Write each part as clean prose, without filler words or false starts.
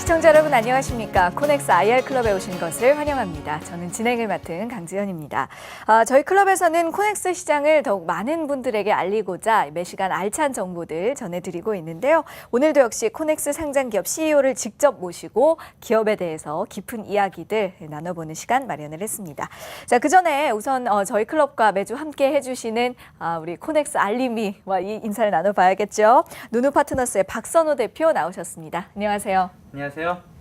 시청자 여러분 안녕하십니까. 코넥스 IR 클럽에 오신 것을 환영합니다. 저는 진행을 맡은 강지연입니다. 저희 클럽에서는 코넥스 시장을 더욱 많은 분들에게 알리고자 매시간 알찬 정보들 전해드리고 있는데요. 오늘도 역시 코넥스 상장기업 CEO를 직접 모시고 기업에 대해서 깊은 이야기들 나눠보는 시간 마련을 했습니다. 자, 그 전에 우선 저희 클럽과 매주 함께 해주시는 우리 코넥스 알림이와 이 인사를 나눠봐야겠죠. 누누파트너스의 박선호 대표 나오셨습니다. 안녕하세요. 안녕하세요.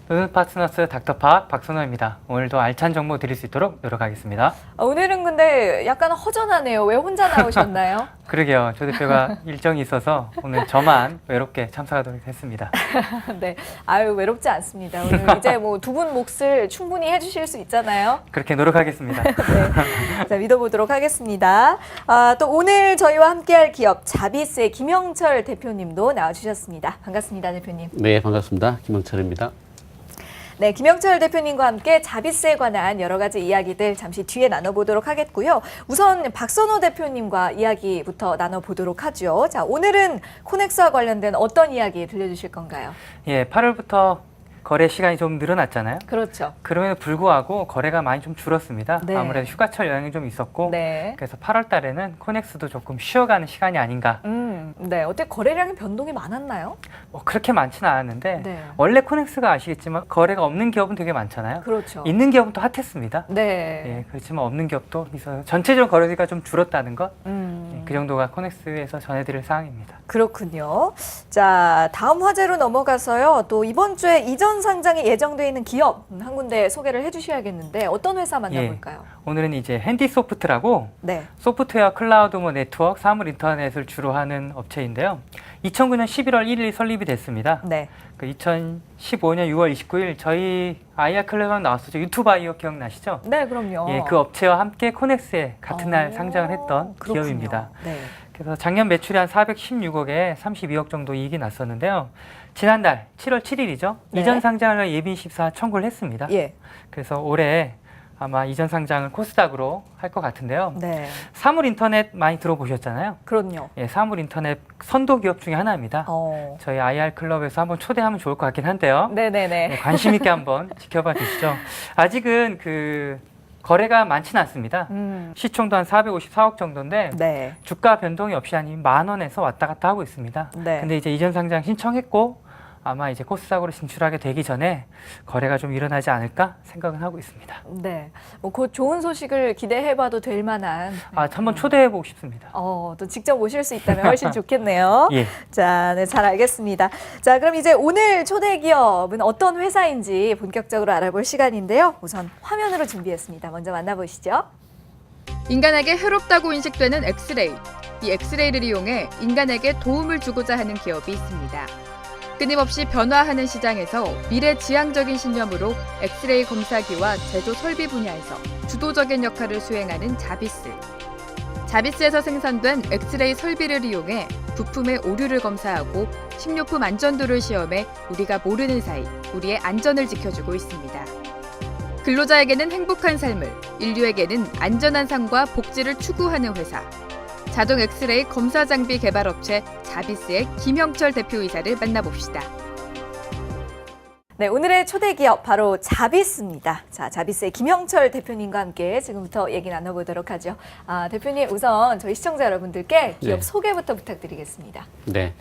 누누파트너스 닥터파 박선호입니다. 오늘도 알찬 정보 드릴 수 있도록 노력하겠습니다. 오늘은 근데 약간 허전하네요. 왜 혼자 나오셨나요? 그러게요. 조 대표가 일정이 있어서 오늘 저만 외롭게 참석하도록 했습니다. 네, 아유 외롭지 않습니다. 오늘 이제 뭐 두 분 몫을 충분히 해주실 수 있잖아요. 그렇게 노력하겠습니다. 네, 자, 믿어보도록 하겠습니다. 또 오늘 저희와 함께할 기업 자비스의 김영철 대표님도 나와주셨습니다. 반갑습니다, 대표님. 네, 반갑습니다. 김영철입니다. 네, 김영철 대표님과 함께 자비스에 관한 여러 가지 이야기들 잠시 뒤에 나눠보도록 하겠고요. 우선 박선호 대표님과 이야기부터 나눠보도록 하죠. 자, 오늘은 코넥스와 관련된 어떤 이야기 들려주실 건가요? 예, 8월부터 거래 시간이 좀 늘어났잖아요. 그렇죠. 그럼에도 불구하고 거래가 많이 좀 줄었습니다. 네. 아무래도 휴가철 영향이 좀 있었고 네. 그래서 8월 달에는 코넥스도 조금 쉬어가는 시간이 아닌가. 네, 어때 거래량의 변동이 많았나요? 뭐 그렇게 많지는 않았는데 네. 원래 코넥스가 아시겠지만 거래가 없는 기업은 되게 많잖아요. 그렇죠. 있는 기업은 또 핫했습니다. 네. 예, 그렇지만 없는 기업도 있어요. 전체적으로 거래가 좀 줄었다는 것, 그 정도가 코넥스에서 전해드릴 사항입니다. 그렇군요. 자, 다음 화제로 넘어가서요. 또 이번 주에 이전 상장이 예정되어 있는 기업 한 군데 소개를 해주셔야겠는데 어떤 회사 만나볼까요? 오늘은 이제 핸디소프트라고 네. 소프트웨어 클라우드 네트워크 사물 인터넷을 주로 하는 업체인데요. 2009년 11월 1일 설립이 됐습니다. 네. 그 2015년 6월 29일 저희 IR 클럽에 나왔었죠. 유튜바이오 기억나시죠? 네, 그럼요. 예, 그 업체와 함께 코넥스에 같은 날 오, 상장을 했던 그렇군요. 기업입니다. 네. 그래서 작년 매출이 한 416억에 32억 정도 이익이 났었는데요. 지난달 7월 7일이죠. 네. 이전 상장을 예비 심사 청구를 했습니다. 예. 그래서 올해 아마 이전 상장을 코스닥으로 할 것 같은데요. 네. 사물 인터넷 많이 들어보셨잖아요. 그럼요. 예, 사물 인터넷 선도 기업 중에 하나입니다. 저희 IR 클럽에서 한번 초대하면 좋을 것 같긴 한데요. 네네네. 네, 관심 있게 한번 지켜봐 주시죠. 아직은 그 거래가 많지는 않습니다. 시총도 한 454억 정도인데 네. 주가 변동이 없이 한 10,000원에서 왔다 갔다 하고 있습니다. 네. 근데 이제 이전 상장 신청했고 아마 이제 코스닥으로 진출하게 되기 전에 거래가 좀 일어나지 않을까 생각은 하고 있습니다. 네. 뭐 곧 좋은 소식을 기대해봐도 될 만한. 한번 초대해 보고 싶습니다. 또 직접 오실 수 있다면 훨씬 좋겠네요. 예. 자, 네, 잘 알겠습니다. 자, 그럼 이제 오늘 초대 기업은 어떤 회사인지 본격적으로 알아볼 시간인데요. 우선 화면으로 준비했습니다. 먼저 만나보시죠. 인간에게 해롭다고 인식되는 엑스레이. 이 엑스레이를 이용해 인간에게 도움을 주고자 하는 기업이 있습니다. 끊임없이 변화하는 시장에서 미래지향적인 신념으로 엑스레이 검사기와 제조 설비 분야에서 주도적인 역할을 수행하는 자비스. 자비스에서 생산된 엑스레이 설비를 이용해 부품의 오류를 검사하고 식료품 안전도를 시험해 우리가 모르는 사이 우리의 안전을 지켜주고 있습니다. 근로자에게는 행복한 삶을, 인류에게는 안전한 삶과 복지를 추구하는 회사. 자동 엑스레이 검사 장비 개발 업체 자비스의 김영철 대표이사를 만나봅시다. 네, 오늘의 초대 기업 바로 자비스입니다. 자, 자비스의 김영철 대표님과 함께 지금부터 얘기 나눠보도록 하죠. 대표님 우선 저희 시청자 여러분들께 기업 네. 소개부터 부탁드리겠습니다. 네,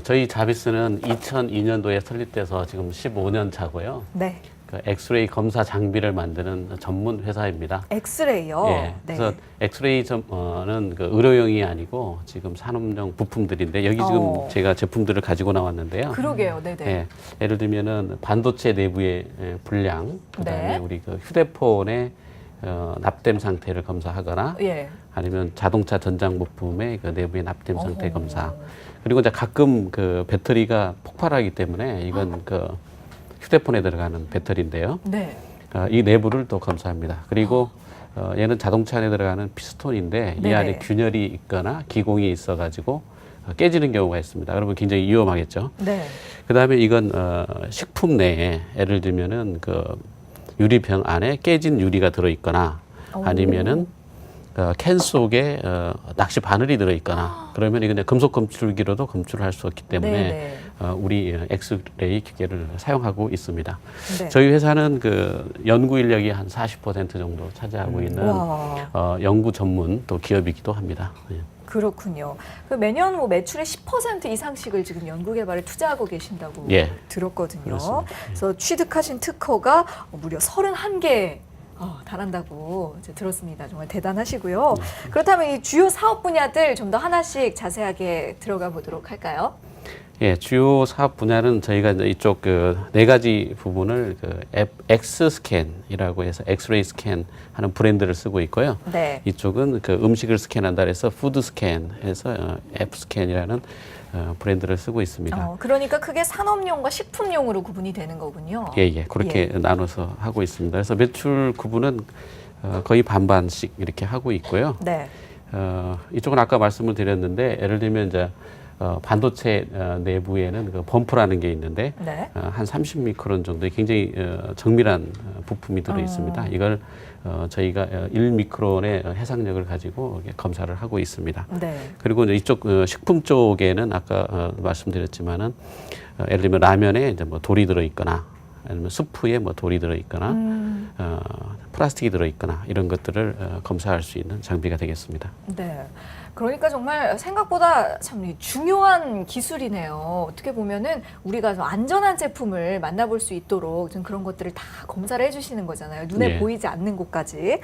저희 자비스는 2002년도에 설립돼서 지금 15년 차고요. 네. 그 엑스레이 검사 장비를 만드는 전문 회사입니다. 엑스레이요? 예, 그래서 엑스레이는 그 의료용이 아니고 지금 산업용 부품들인데 여기 지금 제가 제품들을 가지고 나왔는데요. 그러게요. 네네. 예, 예를 들면은 반도체 내부의 불량, 그다음에 네. 우리 그 휴대폰의 납땜 상태를 검사하거나 예. 아니면 자동차 전장 부품의 그 내부의 납땜 상태 검사. 그리고 이제 가끔 그 배터리가 폭발하기 때문에 이건 그 휴대폰에 들어가는 배터리인데요. 네. 이 내부를 또 검사합니다. 그리고 얘는 자동차 안에 들어가는 피스톤인데 이 안에 균열이 있거나 기공이 있어가지고 깨지는 경우가 있습니다. 그러면 굉장히 위험하겠죠. 네. 그다음에 이건 식품 내에 예를 들면은 그 유리병 안에 깨진 유리가 들어있거나 아니면은 캔 속에 낚시 바늘이 들어있거나 그러면 이건 금속 검출기로도 검출을 할 수 없기 때문에 우리 엑스레이 기계를 사용하고 있습니다. 네. 저희 회사는 그 연구 인력이 한 40% 정도 차지하고 있는 연구 전문 또 기업이기도 합니다. 예. 그렇군요. 그 매년 뭐 매출의 10% 이상씩을 지금 연구 개발에 투자하고 계신다고 들었거든요. 그렇습니다. 그래서 취득하신 특허가 무려 31개 달한다고 이제 들었습니다. 정말 대단하시고요. 그렇다면 이 주요 사업 분야들 좀 더 하나씩 자세하게 들어가 보도록 할까요? 예, 주요 사업 분야는 저희가 이제 이쪽 그 네 가지 부분을 그 엑스 스캔이라고 해서 엑스레이 스캔 하는 브랜드를 쓰고 있고요. 네. 이쪽은 그 음식을 스캔한다 해서 푸드 스캔해서 앱 스캔이라는 브랜드를 쓰고 있습니다. 그러니까 그게 산업용과 식품용으로 구분이 되는 거군요. 예, 그렇게 나눠서 하고 있습니다. 그래서 매출 구분은 거의 반반씩 이렇게 하고 있고요. 네. 이쪽은 아까 말씀을 드렸는데 예를 들면 이제 반도체 내부에는 그 범프라는 게 있는데 한 30미크론 정도의 굉장히 정밀한 부품이 들어 있습니다. 이걸 저희가 1미크론의 해상력을 가지고 검사를 하고 있습니다. 네. 그리고 이제 이쪽 식품 쪽에는 아까 말씀드렸지만은 예를 들면 라면에 이제 뭐 돌이 들어 있거나 아니면 스프에 뭐 돌이 들어 있거나 플라스틱이 들어 있거나 이런 것들을 검사할 수 있는 장비가 되겠습니다. 네. 그러니까 정말 생각보다 참 중요한 기술이네요. 어떻게 보면은 우리가 좀 안전한 제품을 만나볼 수 있도록 좀 그런 것들을 다 검사를 해주시는 거잖아요. 눈에 보이지 않는 곳까지.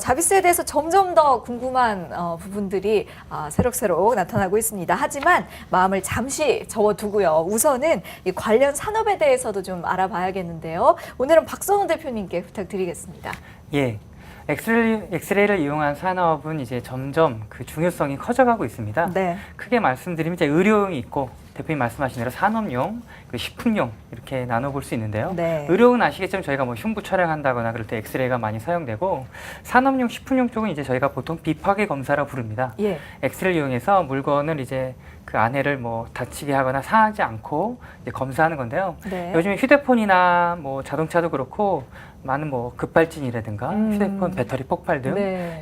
자비스에 대해서 점점 더 궁금한 부분들이 새록새록 나타나고 있습니다. 하지만 마음을 잠시 접어두고요. 우선은 이 관련 산업에 대해서도 좀 알아봐야겠는데요. 오늘은 박선우 대표님께 부탁드리겠습니다. 예. 엑스레이를 이용한 산업은 이제 점점 그 중요성이 커져가고 있습니다. 네. 크게 말씀드리면 이제 의료용이 있고 대표님 말씀하신 대로 산업용, 그 식품용 이렇게 나눠볼 수 있는데요. 네. 의료용은 아시겠지만 저희가 뭐 흉부 촬영한다거나 그럴 때 엑스레이가 많이 사용되고 산업용, 식품용 쪽은 이제 저희가 보통 비파괴 검사라고 부릅니다. 예. 엑스레이를 이용해서 물건을 이제 그 안에를 뭐 다치게 하거나 상하지 않고 이제 검사하는 건데요. 네. 요즘 휴대폰이나 뭐 자동차도 그렇고 많은 뭐 급발진이라든가 휴대폰 배터리 폭발 등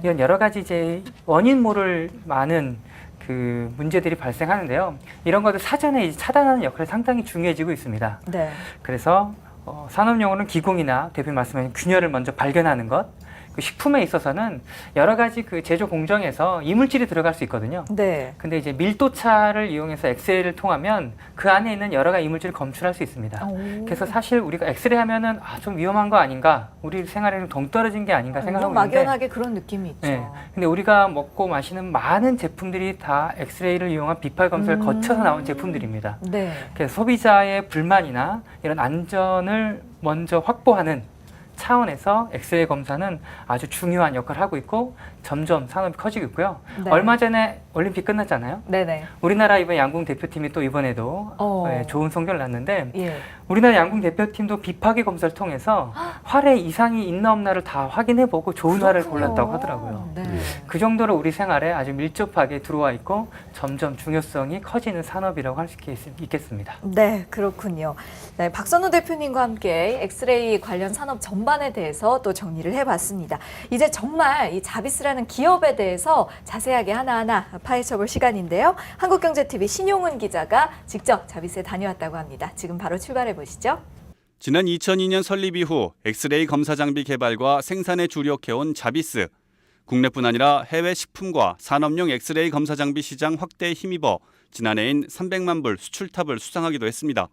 이런 여러 가지 이제 원인 모를 많은 그 문제들이 발생하는데요. 이런 것들 사전에 이제 차단하는 역할이 상당히 중요해지고 있습니다. 네. 그래서 산업용어는 기공이나 대표님 말씀하신 균열을 먼저 발견하는 것, 그 식품에 있어서는 여러 가지 그 제조 공정에서 이물질이 들어갈 수 있거든요. 네. 근데 이제 밀도차를 이용해서 엑스레이를 통하면 그 안에 있는 여러 가지 이물질을 검출할 수 있습니다. 그래서 사실 우리가 엑스레이 하면은 좀 위험한 거 아닌가, 우리 생활에는 동떨어진 게 아닌가 생각하고 있는데 막연하게 그런 느낌이 있죠. 네. 근데 우리가 먹고 마시는 많은 제품들이 다 엑스레이를 이용한 비팔 검사를 거쳐서 나온 제품들입니다. 네. 그래서 소비자의 불만이나 이런 안전을 먼저 확보하는 차원에서 엑스레이 검사는 아주 중요한 역할을 하고 있고 점점 산업이 커지고 있고요. 네. 얼마 전에 올림픽 끝났잖아요. 네네. 우리나라 이번 양궁 대표팀이 또 이번에도 좋은 성적을 냈는데 우리나라 양궁 대표팀도 비파괴 검사를 통해서 활에 이상이 있나 없나를 다 확인해보고 좋은 활을 골랐다고 하더라고요. 네. 그 정도로 우리 생활에 아주 밀접하게 들어와 있고 점점 중요성이 커지는 산업이라고 할 수 있겠습니다. 네, 그렇군요. 네, 박선우 대표님과 함께 엑스레이 관련 산업 전반에 대해서 또 정리를 해봤습니다. 이제 정말 이 자비스라는 기업에 대해서 자세하게 하나하나 파헤쳐볼 시간인데요. 한국경제TV 신용훈 기자가 직접 자비스에 다녀왔다고 합니다. 지금 바로 출발해 보시죠. 지난 2002년 설립 이후 엑스레이 검사 장비 개발과 생산에 주력해온 자비스. 국내뿐 아니라 해외 식품과 산업용 엑스레이 검사 장비 시장 확대에 힘입어 지난해인 300만 불 수출탑을 수상하기도 했습니다.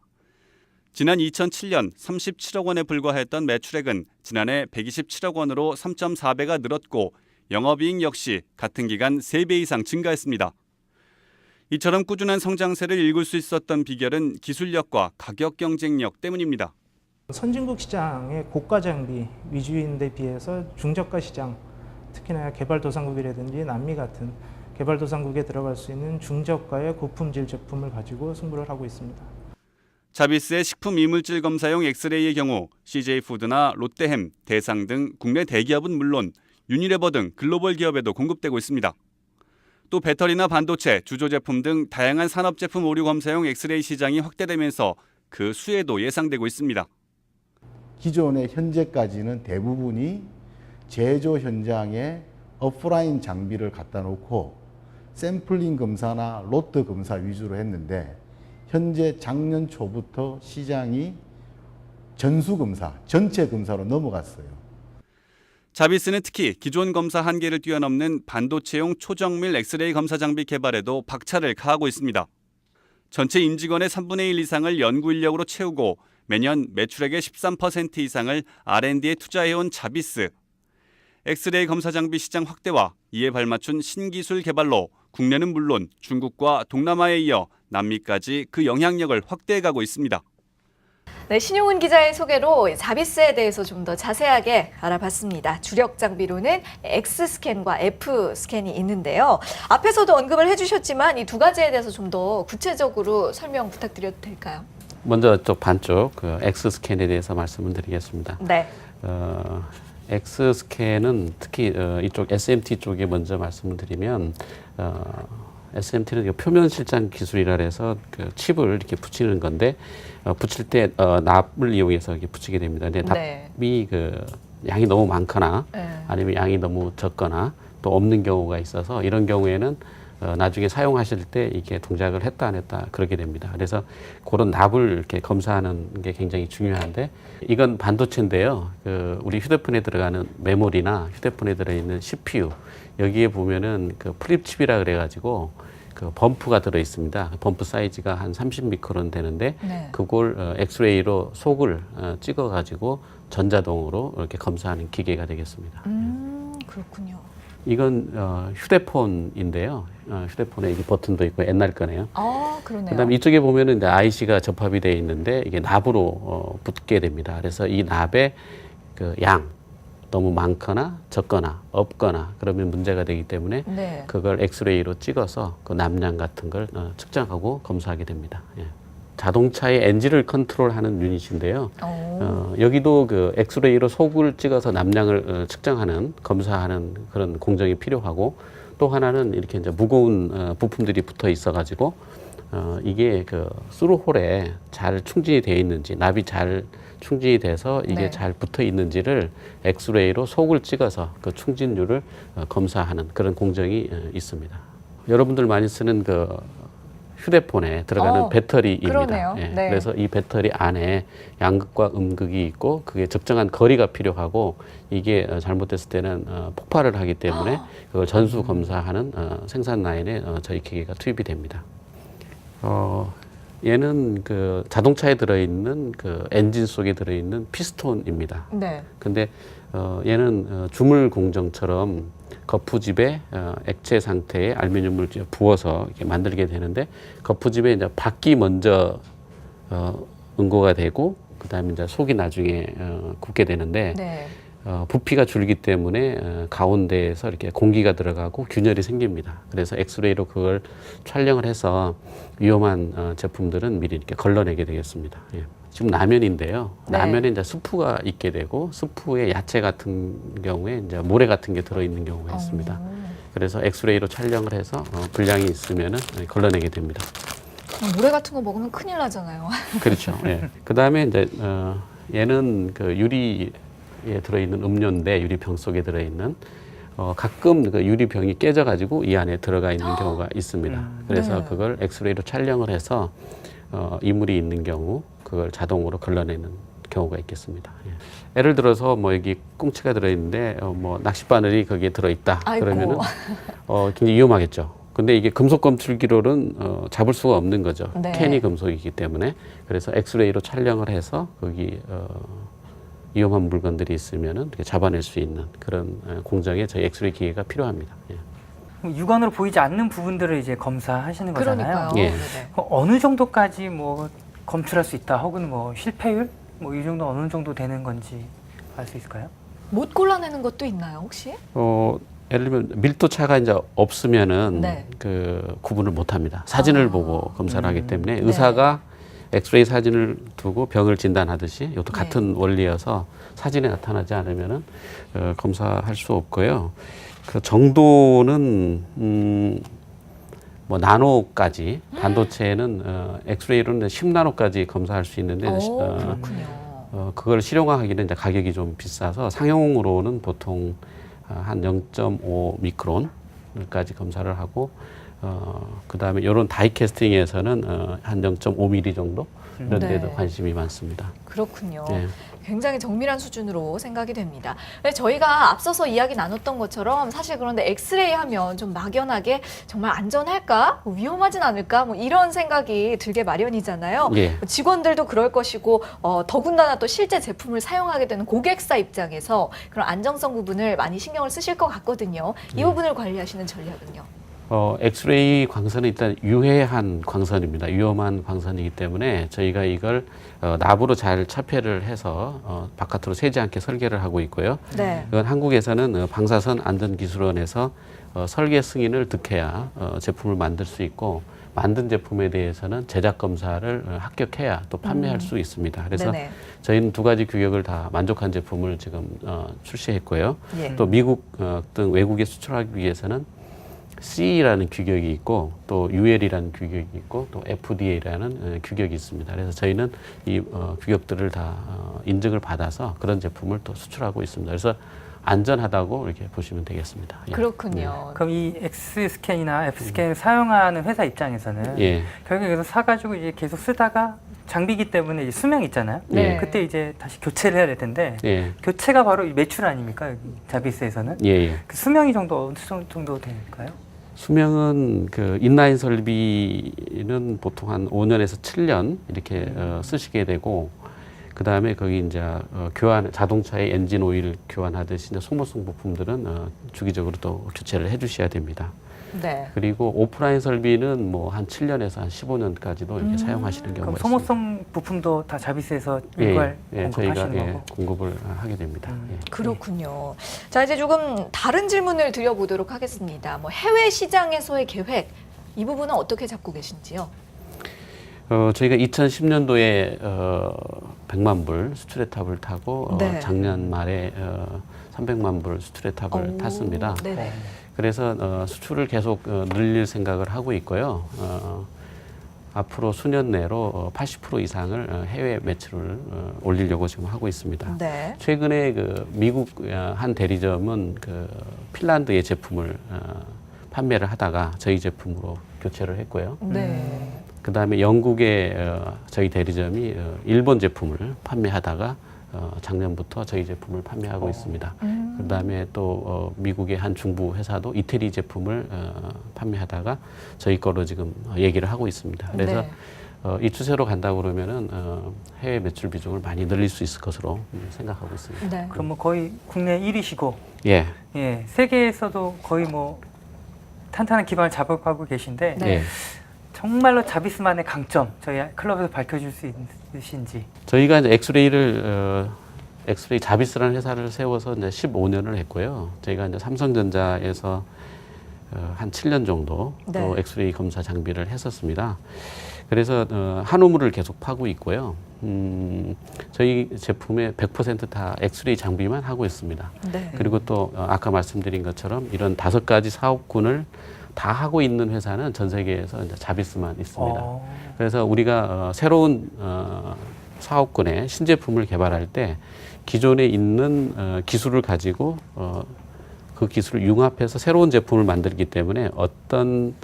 지난 2007년 37억 원에 불과했던 매출액은 지난해 127억 원으로 3.4배가 늘었고 영업이익 역시 같은 기간 3배 이상 증가했습니다. 이처럼 꾸준한 성장세를 읽을 수 있었던 비결은 기술력과 가격 경쟁력 때문입니다. 선진국 시장의 고가 장비 위주인데 비해서 중저가 시장, 특히나 개발도상국이라든지 남미 같은 개발도상국에 들어갈 수 있는 중저가의 고품질 제품을 가지고 승부를 하고 있습니다. 자비스의 식품 이물질 검사용 엑스레이의 경우 CJ푸드나 롯데햄, 대상 등 국내 대기업은 물론 유니레버 등 글로벌 기업에도 공급되고 있습니다. 또 배터리나 반도체, 주조 제품 등 다양한 산업 제품 오류 검사용 엑스레이 시장이 확대되면서 그 수혜도 예상되고 있습니다. 기존의 현재까지는 대부분이 제조 현장에 오프라인 장비를 갖다 놓고 샘플링 검사나 로트 검사 위주로 했는데 현재 작년 초부터 시장이 전수 검사, 전체 검사로 넘어갔어요. 자비스는 특히 기존 검사 한계를 뛰어넘는 반도체용 초정밀 엑스레이 검사 장비 개발에도 박차를 가하고 있습니다. 전체 임직원의 3분의 1 이상을 연구 인력으로 채우고 매년 매출액의 13% 이상을 R&D에 투자해온 자비스. 엑스레이 검사 장비 시장 확대와 이에 발맞춘 신기술 개발로 국내는 물론 중국과 동남아에 이어 남미까지 그 영향력을 확대해가고 있습니다. 네, 신용훈 기자의 소개로 자비스에 대해서 좀 더 자세하게 알아봤습니다. 주력 장비로는 X스캔과 F스캔이 있는데요. 앞에서도 언급을 해주셨지만 이 두 가지에 대해서 좀 더 구체적으로 설명 부탁드려도 될까요? 먼저 쪽 반쪽 그 X스캔에 대해서 말씀을 드리겠습니다. 네. X스캔은 특히 이쪽 SMT 쪽에 먼저 말씀을 드리면 SMT는 표면 실장 기술이라 해서 그 칩을 이렇게 붙이는 건데 붙일 때 납을 이용해서 이렇게 붙이게 됩니다. 근데 납이 그 양이 너무 많거나 아니면 양이 너무 적거나 또 없는 경우가 있어서 이런 경우에는 나중에 사용하실 때 이게 동작을 했다 안 했다 그렇게 됩니다. 그래서 그런 납을 이렇게 검사하는 게 굉장히 중요한데 이건 반도체인데요. 그 우리 휴대폰에 들어가는 메모리나 휴대폰에 들어있는 CPU 여기에 보면은 그 플립칩이라 그래가지고 그 범프가 들어 있습니다. 범프 사이즈가 한 30미크론 되는데 그걸 엑스레이로 속을 찍어가지고 전자동으로 이렇게 검사하는 기계가 되겠습니다. 그렇군요. 이건 휴대폰인데요. 휴대폰에 이게 버튼도 있고 옛날 거네요. 아, 그러네요. 그다음에 이쪽에 보면은 이제 IC가 접합이 되어 있는데 이게 납으로 붙게 됩니다. 그래서 이 납의 그 양 너무 많거나 적거나 없거나 그러면 문제가 되기 때문에 그걸 엑스레이로 찍어서 그 납량 같은 걸 측정하고 검사하게 됩니다. 예. 자동차의 엔진을 컨트롤하는 유닛인데요. 여기도 그 엑스레이로 속을 찍어서 납량을 측정하는 검사하는 그런 공정이 필요하고 또 하나는 이렇게 이제 무거운 부품들이 붙어 있어가지고 이게 그 스루홀에 잘 충진이 되어 있는지 납이 잘 충진이 돼서 이게 잘 붙어 있는지를 엑스레이로 속을 찍어서 그 충진율을 검사하는 그런 공정이 있습니다. 여러분들 많이 쓰는 그 휴대폰에 들어가는 배터리입니다. 예, 그래서 이 배터리 안에 양극과 음극이 있고 그게 적정한 거리가 필요하고 이게 잘못됐을 때는 폭발을 하기 때문에 그걸 전수 검사하는 생산 라인에 저희 기계가 투입이 됩니다. 얘는 그 자동차에 들어있는 그 엔진 속에 들어있는 피스톤입니다. 근데 얘는 주물 공정처럼 거푸집에 액체 상태의 알루미늄을 부어서 이렇게 만들게 되는데 거푸집에 이제 밖이 먼저 응고가 되고 그다음에 이제 속이 나중에 굳게 되는데 부피가 줄기 때문에 가운데에서 이렇게 공기가 들어가고 균열이 생깁니다. 그래서 엑스레이로 그걸 촬영을 해서 위험한 제품들은 미리 이렇게 걸러내게 되겠습니다. 예. 지금 라면인데요. 라면에 이제 스프가 있게 되고 스프에 야채 같은 경우에 이제 모래 같은 게 들어있는 경우가 있습니다. 그래서 엑스레이로 촬영을 해서 불량이 있으면은 걸러내게 됩니다. 모래 같은 거 먹으면 큰일 나잖아요. 그렇죠. 예. 그 다음에 이제 얘는 그 유리에 들어있는 음료인데 유리병 속에 들어있는 가끔 그 유리병이 깨져가지고 이 안에 들어가 있는 경우가 있습니다. 그래서 그걸 엑스레이로 촬영을 해서 이물이 있는 경우 그걸 자동으로 걸러내는 경우가 있겠습니다. 예. 예를 들어서 뭐 여기 꽁치가 들어있는데 뭐 낚싯바늘이 거기에 들어있다. 그러면은 굉장히 위험하겠죠. 근데 이게 금속 검출기로는 잡을 수가 없는 거죠. 캔이 금속이기 때문에. 그래서 엑스레이로 촬영을 해서 거기 위험한 물건들이 있으면은 이렇게 잡아낼 수 있는 그런 공정에 저희 엑스레이 기계가 필요합니다. 예. 육안으로 보이지 않는 부분들을 이제 검사하시는 거잖아요. 예. 어느 정도까지 뭐 검출할 수 있다 혹은 뭐 실패율 뭐 이 정도 어느 정도 되는 건지 알 수 있을까요? 못 골라내는 것도 있나요, 혹시? 예를 들면 밀도 차가 이제 없으면은 그 구분을 못 합니다. 사진을 보고 검사를 하기 때문에 의사가 엑스레이 사진을 두고 병을 진단하듯이 이것도 같은 원리여서 사진에 나타나지 않으면은 검사할 수 없고요. 그 정도는 뭐 나노까지 반도체는 엑스레이로는 10나노까지 검사할 수 있는데 그렇군요. 그걸 실용화하기는 이제 가격이 좀 비싸서 상용으로는 보통 한 0.5 미크론까지 검사를 하고 그다음에 이런 다이캐스팅에서는 한 0.5mm 정도 이런 데도 네. 관심이 많습니다. 그렇군요. 네. 굉장히 정밀한 수준으로 생각이 됩니다. 근데 저희가 앞서서 이야기 나눴던 것처럼 사실 그런데 엑스레이 하면 좀 막연하게 정말 안전할까? 뭐 위험하진 않을까? 뭐 이런 생각이 들게 마련이잖아요. 예. 직원들도 그럴 것이고 더군다나 또 실제 제품을 사용하게 되는 고객사 입장에서 그런 안정성 부분을 많이 신경을 쓰실 것 같거든요. 이 부분을 관리하시는 전략은요? 엑스레이 광선은 일단 유해한 광선입니다. 위험한 광선이기 때문에 저희가 이걸 납으로 잘 차폐를 해서 바깥으로 새지 않게 설계를 하고 있고요. 네. 이건 한국에서는 방사선 안전기술원에서 설계 승인을 득해야 제품을 만들 수 있고 만든 제품에 대해서는 제작 검사를 합격해야 또 판매할 수 있습니다. 그래서 네네. 저희는 두 가지 규격을 다 만족한 제품을 지금 출시했고요. 예. 또 미국 등 외국에 수출하기 위해서는 CE라는 규격이 있고 또 UL이라는 규격이 있고 또 FDA라는 규격이 있습니다. 그래서 저희는 이 규격들을 다 인증을 받아서 그런 제품을 또 수출하고 있습니다. 그래서 안전하다고 이렇게 보시면 되겠습니다. 예. 그렇군요. 그럼 이 X 스캔이나 F 스캔을 사용하는 회사 입장에서는 예. 결국에 그래서 사가지고 이제 계속 쓰다가 장비기 때문에 이제 수명 있잖아요. 네. 그때 이제 다시 교체를 해야 될 텐데 예. 교체가 바로 이 매출 아닙니까? 여기 자비스에서는 예, 예. 그 수명이 어느 정도 될까요? 수명은 그 인라인 설비는 보통 한 5년에서 7년 이렇게 쓰시게 되고 그 다음에 거기 이제 교환 자동차의 엔진 오일 교환하듯이 이제 소모성 부품들은 주기적으로 또 교체를 해주셔야 됩니다. 네. 그리고 오프라인 설비는 뭐 한 7년에서 한 15년까지도 이렇게 사용하시는 경우가 그럼 있습니다. 소모성 부품도 다 자비스에서 일괄 저희가 공급하시는 거고. 공급을 하게 됩니다. 예. 그렇군요. 자, 이제 조금 다른 질문을 드려보도록 하겠습니다. 뭐 해외 시장에서의 계획, 이 부분은 어떻게 잡고 계신지요? 저희가 2010년도에 100만 불 수출의 탑을 타고 네. 작년 말에 300만 불 수출의 탑을 탔습니다. 네네. 그래서 수출을 계속 늘릴 생각을 하고 있고요. 앞으로 수년 내로 80% 이상을 해외 매출을 올리려고 지금 하고 있습니다. 네. 최근에 그 미국 한 대리점은 그 핀란드의 제품을 판매를 하다가 저희 제품으로 교체를 했고요. 네. 그 다음에 영국의 저희 대리점이 일본 제품을 판매하다가 작년부터 저희 제품을 판매하고 있습니다. 그 다음에 또 미국의 한 중부 회사도 이태리 제품을 판매하다가 저희 거로 지금 얘기를 하고 있습니다. 그래서 네. 이 추세로 간다고 그러면은 해외 매출 비중을 많이 늘릴 수 있을 것으로 생각하고 있습니다. 네. 그럼 뭐 거의 국내 1위시고 예. 예, 세계에서도 거의 뭐 탄탄한 기반을 잡아가고 계신데 네. 예. 정말로 자비스만의 강점 저희 클럽에서 밝혀줄 수 있으신지. 저희가 이제 엑스레이 자비스라는 회사를 세워서 이제 15년을 했고요. 저희가 이제 삼성전자에서 한 7년 정도 네. 또 엑스레이 검사 장비를 했었습니다. 그래서 한우물을 계속 파고 있고요. 저희 제품의 100% 다 엑스레이 장비만 하고 있습니다. 네. 그리고 또 아까 말씀드린 것처럼 이런 5가지 사업군을 다 하고 있는 회사는 전 세계에서 이제 자비스만 있습니다. 그래서 우리가 새로운 사업군에 신제품을 개발할 때 기존에 있는 기술을 가지고 그 기술을 융합해서 새로운 제품을 만들기 때문에 어떤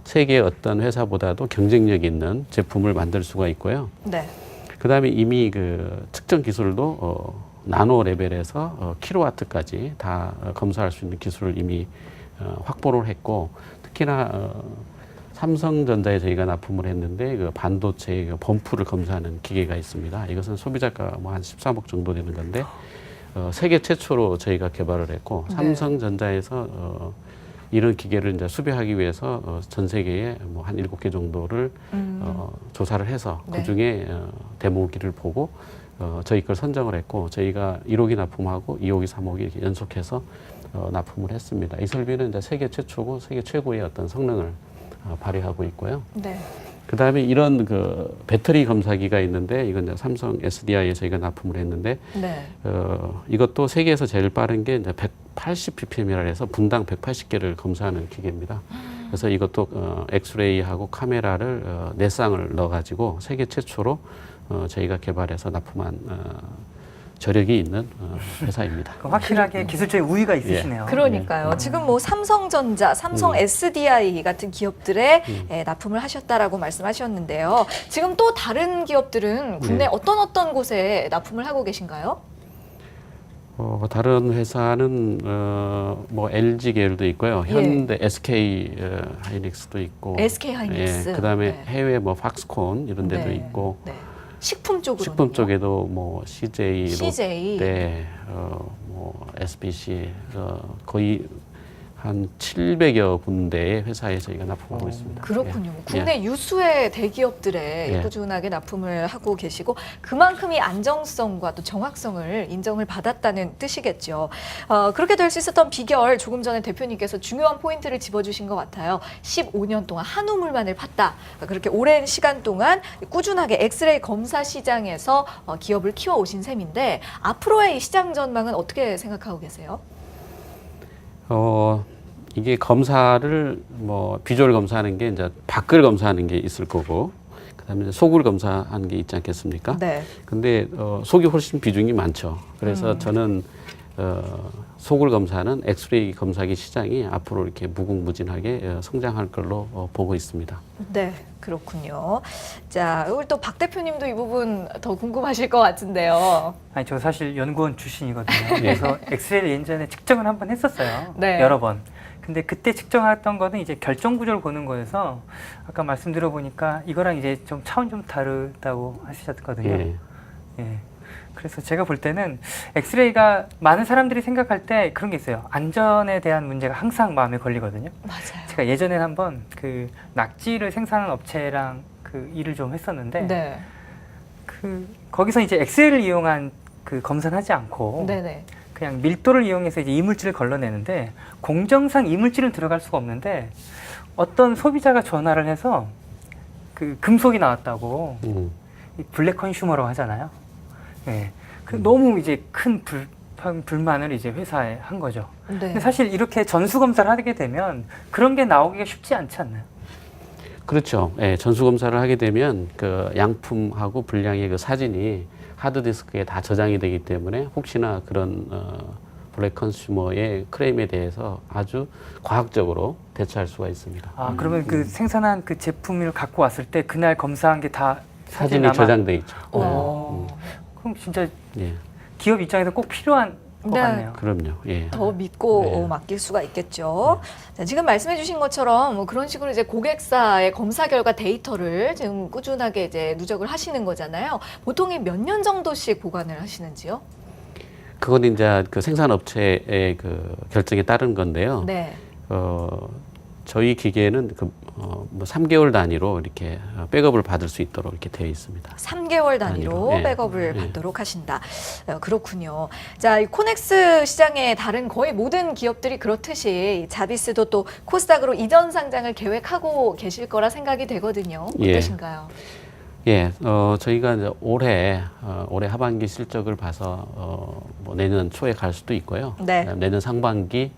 세계의 어떤 회사보다도 경쟁력 있는 제품을 만들 수가 있고요. 네. 그 다음에 이미 그 측정 기술도 나노 레벨에서 킬로와트까지 다 검사할 수 있는 기술을 이미 확보를 했고 특히나 삼성전자에 저희가 납품을 했는데 그 반도체의 그 범프를 검사하는 기계가 있습니다. 이것은 소비자가 뭐 한 13억 정도 되는 건데 세계 최초로 저희가 개발을 했고 네. 삼성전자에서 이런 기계를 이제 수배하기 위해서 전 세계에 뭐 한 7개 정도를 조사를 해서 네. 그 중에 데모기를 보고 저희 걸 선정을 했고 저희가 1호기 납품하고 2호기, 3호기 이렇게 연속해서 납품을 했습니다. 이 설비는 이제 세계 최초고 세계 최고의 어떤 성능을 발휘하고 있고요. 네. 그 다음에 이런 그 배터리 검사기가 있는데 이건 이제 삼성 SDI에 저희가 납품을 했는데 네. 이것도 세계에서 제일 빠른 게 이제 180 ppm이라 해서 분당 180개를 검사하는 기계입니다. 그래서 이것도 엑스레이하고 카메라를 4쌍을 넣어가지고 세계 최초로 저희가 개발해서 납품한 저력이 있는 회사입니다. 확실하게 기술적인 우위가 있으시네요. 그러니까요. 지금 뭐 삼성전자, 삼성 SDI 같은 기업들에 납품을 하셨다라고 말씀하셨는데요. 지금 또 다른 기업들은 국내 어떤 곳에 납품을 하고 계신가요? 다른 회사는 뭐 LG 계열도 있고요. 현대 SK 하이닉스도 있고. SK 하이닉스. 그다음에 해외 뭐 팍스콘 이런 데도 있고. 식품 쪽으로. 식품 쪽에도 뭐 CJ, CJ. 롯데, 뭐 SPC 거의 한 700여 군데의 회사에 저희가 납품하고 있습니다. 그렇군요. 국내 유수의 대기업들에 꾸준하게 납품을 하고 계시고 그만큼 이 안정성과 또 정확성을 인정을 받았다는 뜻이겠죠. 그렇게 될 수 있었던 비결 조금 전에 대표님께서 중요한 포인트를 짚어주신 것 같아요. 15년 동안 한우물만을 팠다. 그렇게 오랜 시간 동안 꾸준하게 엑스레이 검사 시장에서 기업을 키워오신 셈인데 앞으로의 이 시장 전망은 어떻게 생각하고 계세요? 이게 검사를 뭐 비주얼 검사하는 게 이제 밖을 검사하는 게 있을 거고 그다음에 이제 속을 검사하는 게 있지 않겠습니까? 네. 근데 속이 훨씬 비중이 많죠. 그래서 저는 속을 검사하는 엑스레이 검사기 시장이 앞으로 이렇게 무궁무진하게 성장할 걸로 보고 있습니다. 네, 그렇군요. 자, 우리 또 박 대표님도 이 부분 더 궁금하실 것 같은데요. 아니 저 사실 연구원 출신이거든요. 그래서 엑스레이를 예전에 측정을 한번 했었어요. 네. 여러 번. 근데 그때 측정했던 거는 이제 결정 구조를 보는 거여서 아까 말씀드려 보니까 이거랑 이제 좀 차원 좀 다르다고 하셨거든요. 예. 그래서 제가 볼 때는 엑스레이가 많은 사람들이 생각할 때 그런 게 있어요. 안전에 대한 문제가 항상 마음에 걸리거든요. 맞아요. 제가 예전에 한번 그 낙지를 생산하는 업체랑 그 일을 좀 했었는데 네. 그 거기서 이제 엑스레이를 이용한 그 검사는 하지 않고 네네. 그냥 밀도를 이용해서 이제 이물질을 걸러내는데 공정상 이물질은 들어갈 수가 없는데 어떤 소비자가 전화를 해서 그 금속이 나왔다고 이 블랙 컨슈머라고 하잖아요. 예. 그 너무 이제 큰 불만을 이제 회사에 한 거죠. 네. 근데 사실 이렇게 전수 검사를 하게 되면 그런 게 나오기가 쉽지 않지 않나요? 그렇죠. 예, 전수 검사를 하게 되면 그 양품하고 분량의 그 사진이 하드디스크에 다 저장이 되기 때문에 혹시나 그런 블랙 컨슈머의 클레임에 대해서 아주 과학적으로 대처할 수가 있습니다. 아, 그러면 그 생산한 그 제품을 갖고 왔을 때 그날 검사한 게 다 사진이 저장돼 있죠. 그럼 진짜 예. 기업 입장에서 꼭 필요한 것 같네요. 그럼요. 예. 더 믿고 맡길 수가 있겠죠. 자, 지금 말씀해 주신 것처럼 뭐 그런 식으로 이제 고객사의 검사 결과 데이터를 지금 꾸준하게 이제 누적을 하시는 거잖아요. 보통 몇 년 정도씩 보관을 하시는지요? 그건 이제 그 생산업체의 그 결정에 따른 건데요. 네. 저희 기계는 뭐 3개월 단위로 이렇게 백업을 받을 수 있도록 이렇게 되어 있습니다. 3개월 단위로 예. 백업을 받도록 하신다. 그렇군요. 자, 이 코넥스 시장의 다른 거의 모든 기업들이 그렇듯이 자비스도 또 코스닥으로 이전 상장을 계획하고 계실 거라 생각이 되거든요. 어떠신가요? 예, 저희가 이제 올해 하반기 실적을 봐서 뭐 내년 초에 갈 수도 있고요. 네. 내년 상반기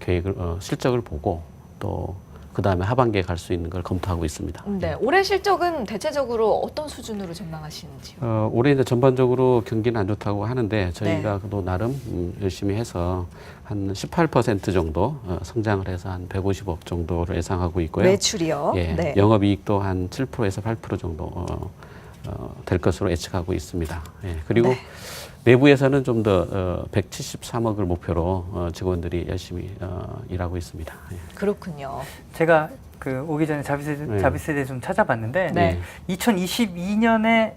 계획을 실적을 보고 또 그 다음에 하반기에 갈 수 있는 걸 검토하고 있습니다. 네, 올해 실적은 대체적으로 어떤 수준으로 전망하시는지요? 올해 이제 전반적으로 경기는 안 좋다고 하는데 저희가 또 나름 열심히 해서 한 18% 정도 성장을 해서 한 150억 정도를 예상하고 있고요. 매출이요? 예, 네. 영업이익도 한 7%에서 8% 정도 될 것으로 예측하고 있습니다. 예, 그리고 내부에서는 좀 더 173억을 목표로 직원들이 열심히 일하고 있습니다. 예. 그렇군요. 제가 그 오기 전에 자비스에 대해 좀 찾아봤는데 네. 2022년에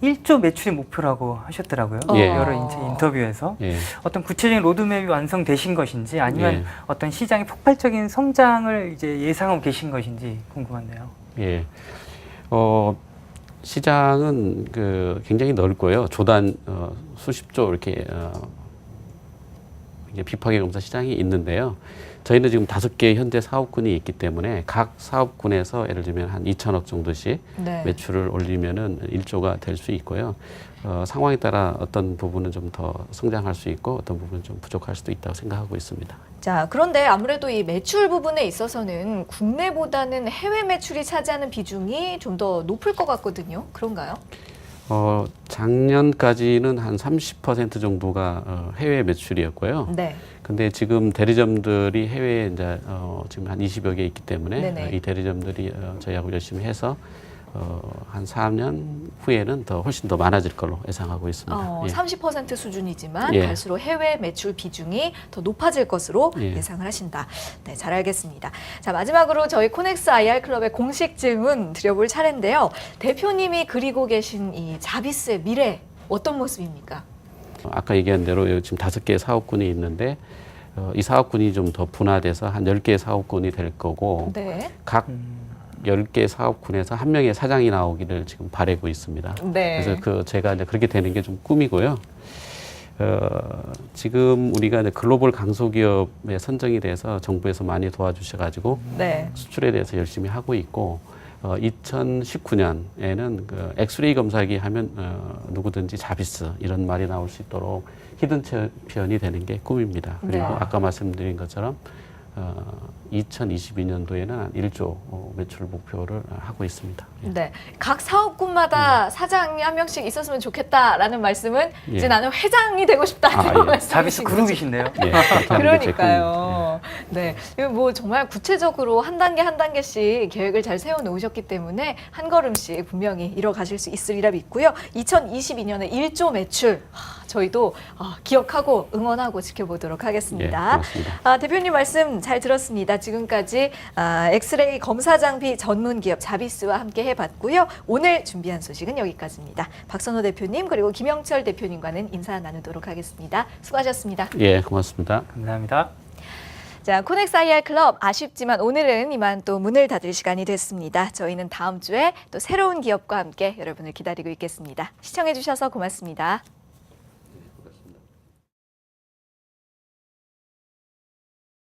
1조 매출이 목표라고 하셨더라고요. 여러 인터뷰에서. 어떤 구체적인 로드맵이 완성되신 것인지 아니면 어떤 시장의 폭발적인 성장을 이제 예상하고 계신 것인지 궁금한데요. 예. 시장은 그 굉장히 넓고요. 조단 수십조 이렇게 이제 비파괴 검사 시장이 있는데요. 저희는 지금 5개 현재 사업군이 있기 때문에 각 사업군에서 예를 들면 한 2천억 정도씩 매출을 올리면은 1조가 될 수 있고요. 상황에 따라 어떤 부분은 좀 더 성장할 수 있고 어떤 부분은 좀 부족할 수도 있다고 생각하고 있습니다. 자, 그런데 아무래도 이 매출 부분에 있어서는 국내보다는 해외 매출이 차지하는 비중이 좀 더 높을 것 같거든요. 그런가요? 작년까지는 한 30% 정도가 해외 매출이었고요. 네. 근데 지금 대리점들이 해외에 이제 지금 한 20여 개 있기 때문에 네네. 이 대리점들이 저희하고 열심히 해서 한 4년 후에는 더 훨씬 더 많아질 걸로 예상하고 있습니다. 예. 30% 수준이지만 예. 갈수록 해외 매출 비중이 더 높아질 것으로 예. 예상을 하신다. 네, 잘 알겠습니다. 자, 마지막으로 저희 코넥스 IR 클럽의 공식 질문 드려볼 차례인데요. 대표님이 그리고 계신 이 자비스의 미래 어떤 모습입니까? 아까 얘기한 대로 지금 5개의 사업군이 있는데 이 사업군이 좀 더 분화돼서 한 10개의 사업군이 될 거고 네. 각 10개 사업군에서 한 명의 사장이 나오기를 지금 바라고 있습니다. 네. 그래서 제가 이제 그렇게 되는 게 좀 꿈이고요. 지금 우리가 이제 글로벌 강소기업에 선정이 돼서 정부에서 많이 도와주셔가지고 네. 수출에 대해서 열심히 하고 있고 2019년에는 그 엑스레이 검사기 하면 누구든지 자비스 이런 말이 나올 수 있도록 히든 챔피언이 되는 게 꿈입니다. 그리고 네. 아까 말씀드린 것처럼 2022년도에는 한 1조 매출 목표를 하고 있습니다. 예. 네. 각 사업군마다 사장이 한 명씩 있었으면 좋겠다라는 말씀은 예. 이제 나는 회장이 되고 싶다는 예. 말씀이신 자비스 거죠? 그룹이신데요. 예, 그렇게 하는 게 제 꿈입니다. 그러니까요. 네. 이거 뭐 정말 구체적으로 한 단계 한 단계씩 계획을 잘 세워 놓으셨기 때문에 한 걸음씩 분명히 이뤄가실 수 있으리라 믿고요. 2022년에 1조 매출 저희도 기억하고 응원하고 지켜보도록 예, 하겠습니다. 고맙습니다. 대표님 말씀 잘 들었습니다. 지금까지 엑스레이 검사 장비 전문 기업 자비스와 함께 해봤고요. 오늘 준비한 소식은 여기까지입니다. 박선호 대표님 그리고 김영철 대표님과는 인사 나누도록 하겠습니다. 수고하셨습니다. 예, 고맙습니다. 감사합니다. 자, 코넥스 IR 클럽 아쉽지만 오늘은 이만 또 문을 닫을 시간이 됐습니다. 저희는 다음 주에 또 새로운 기업과 함께 여러분을 기다리고 있겠습니다. 시청해 주셔서 고맙습니다.